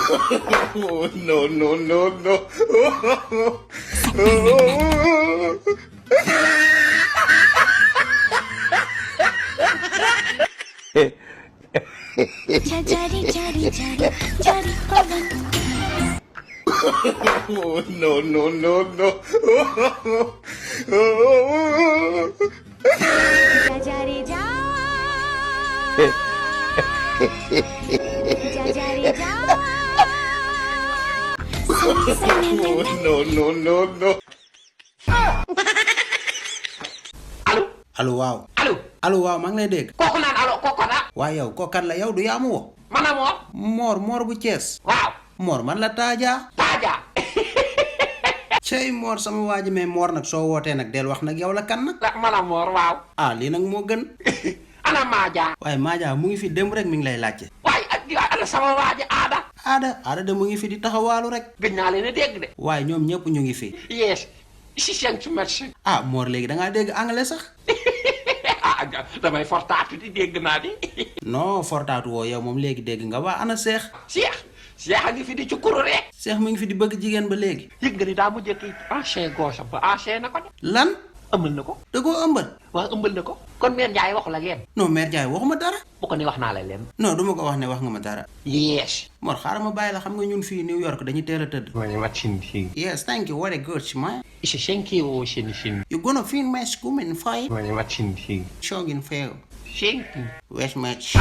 Oh, no, no, no, no. Cari cari cari cari korban. Oh, no, no, no, no. Cari ja. Cari ja. Oh, no, no, no, no. allo waaw allo allo waaw maa ngi lay dégg kooku naan allo kooku la waaye yow kookat la yow du yaa ma woo man a moor bu Cees waaw moor man la taaja taaja cey moor sama waaji mais moor nag soo wootee nag del wax nag yow la kan nag la man a moor waaw ah lii nag moo gën ana maaja waaye maaja mu ngi fi démb rek mi ngi lay laajte waaye ak ana sama waaji aada de mu ngi fi di taxawaalu rek gëj naa leen a dégg de waaye ñoom ñëpp ñu ngi fi yes si seen su médecin ah moor léegi da ngaa dégg anglais sax damay fortaatu di dégg naa di non fortaatu woo yow moom léegi dégg nga waa ana seex seex a ngi fi di ci kuru rek seex mi ngi fi di bëgg jigéen ba léegi yëg nga ni daa mujjee kii ancien goosam ba ancien na ko de lan ëmbal na ko da koo ëmbal waaw ëmbal na ko kon mère Ndiaye waxu la leen non mère Ndiaye waxuma dara bu ko ni wax naa la leen non duma ko wax ne wax nga ma dara yes Mor xaaral ma bàyyi la xam nga ñun fii New York dañuy teel a tëdd ma watching fii yes thank you very good man is a thank you shin you gonna film my school in five ma watching fii showing fail thank you where's match